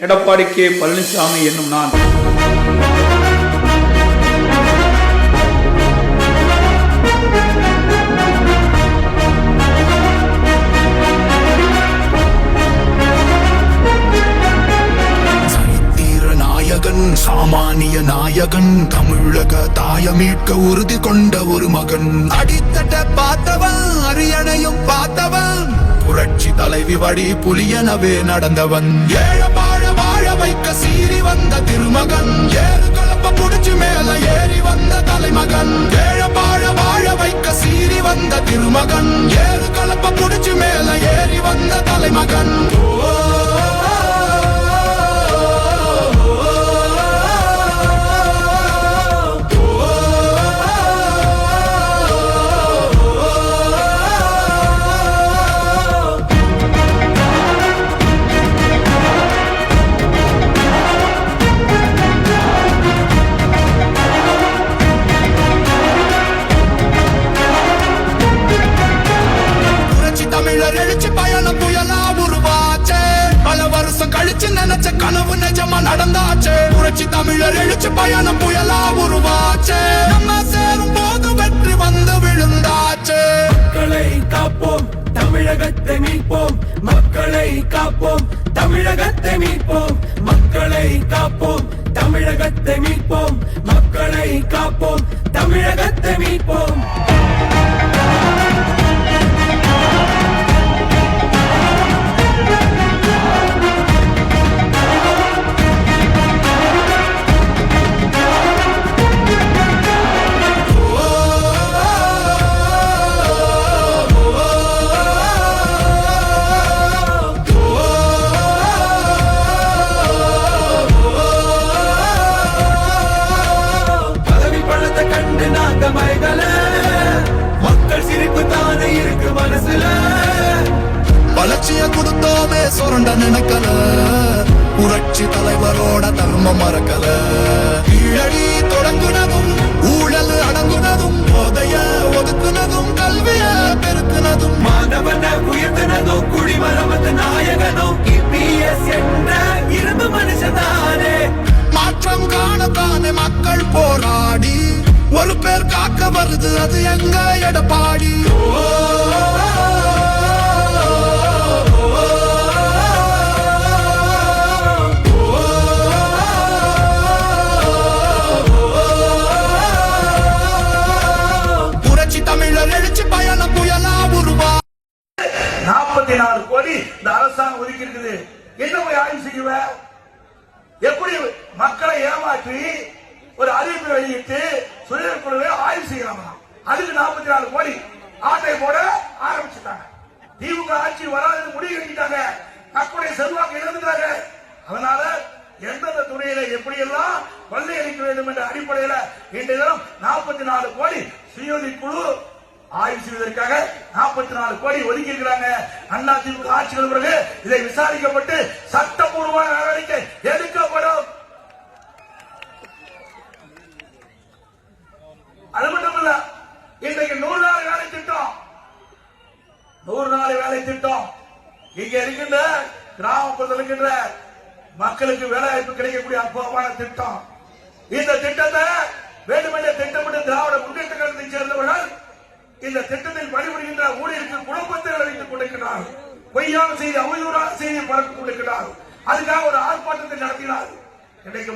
Edappadi K Palaniswami என்னும் நான் சாமானிய நாயகன், தமிழக தாய மீட்க உறுதி கொண்ட ஒரு மகன். அடித்தட்ட பார்த்தவன், அரியணையும் பார்த்தவன், புரட்சி தலைவி வழி புலியனவே நடந்தவன். ஏழ வாழ வாழ வைக்க சீறி வந்த திருமகன், ஏறு கலப்ப புடிச்சு மேல ஏறி வந்த தலைமகன். ஏழ வாழ வாழ வைக்க சீறி வந்த திருமகன், ஏறு கலப்ப புடிச்சு மேல ஏறி வந்த தலைமகன். தமிழர் எழுச்சி பயணம் புயலா உருவாச்சே, பல வருஷம் கழிச்சு நினைச்ச கனவு நிஜமா நடந்தாச்சே. புரட்சி தமிழர் எழுச்சி பயணம் புயலா உருவாச்சே, நம்ம சேரும் போது வெற்றி வந்து விழுந்தாச்சே. மக்களை காப்போம், தமிழகத்தை மீட்போம். மக்களை காப்போம், தமிழகத்தை மீட்போம். மக்களை காப்போம், தமிழகத்தை மீட்போம். மக்களை காப்போம், தமிழகத்தை மீட்போம். மக்கள் சிரிப்பு தானே இருக்கு மனசுல, வளர்ச்சிய கொடுத்தோமே சுரண்ட நினைக்கல, புரட்சி தலைவரோட தர்மம் மறக்கல. கீழடி தொடங்குனதும் ஊழல் அடங்குனதும், போதைய ஒதுக்குனதும் கல்விய பெருக்குனதும், மாணவன உயர்த்தினதும் குடிமரமத்து நாயகனும் இபிஎஸ் என்ற இரும்பு மனுஷதானே. மாற்றம் காணத்தானே மக்கள் போராடி ஒரு பேர் காக்க வருது, அது எங்க எடப்பாடி. புரட்சி தமிழர் எழுச்சி பயணம் புயலா உருவா. 44 கோடி இந்த அரசாங்கம் ஒதுக்கி இருக்குது. என்ன போய் ஆய்வு செய்வ? எப்படி மக்களை ஏமாற்றி ஒரு அறிவிப்பு வெளியிட்டு சுயக்குழுவை ஆய்வு செய்யலாம். அதுக்கு 44 கோடி ஆட்டை போட ஆரம்பிச்சுட்டாங்க. திமுக ஆட்சி வராது முடிவு கட்டிட்டாங்க. மக்களுடைய செல்வாக்கு இழந்துட்டாங்க. அதனால எந்தெந்த துறையில எப்படியெல்லாம் கொள்ளையடிக்க வேண்டும் என்ற அடிப்படையில் இன்றைய தினம் 44 கோடி சுயோதி குழு ஆய்வு செய்வதற்காக 44 கோடி ஒதுக்கி இருக்கிறாங்க. அண்ணா திமுக ஆட்சிகள் பிறகு இதை விசாரிக்கப்பட்டு சட்டப்பூர்வமான நடவடிக்கை எடுக்கப்படும். அது மட்டும் இல்ல, இன்றைக்கு 100 நாள் வேலை திட்டம், 100 நாள் வேலை திட்டம் இங்க இருக்கின்ற கிராமப்புறத்தில் இருக்கின்ற மக்களுக்கு வேலை வாய்ப்பு கிடைக்கக்கூடிய அற்புதமான திட்டம். இந்த திட்டத்தை வேண்டுமென்றே திட்டமிட்டு திராவிட முன்னேற்ற கழகத்தை சேர்ந்தவர்கள் இந்த திட்டத்தில் பணிபுரிகின்ற ஊழியருக்கு குழப்பத்தை விளைவித்துக் கொண்டிருக்கிறார்கள். பொய்யான செய்தி, அவதூறான செய்தியை பரப்பிக் கொண்டிருக்கிறார்கள். அதுக்காக ஒரு ஆர்ப்பாட்டத்தை நடத்தினார். இன்றைக்கு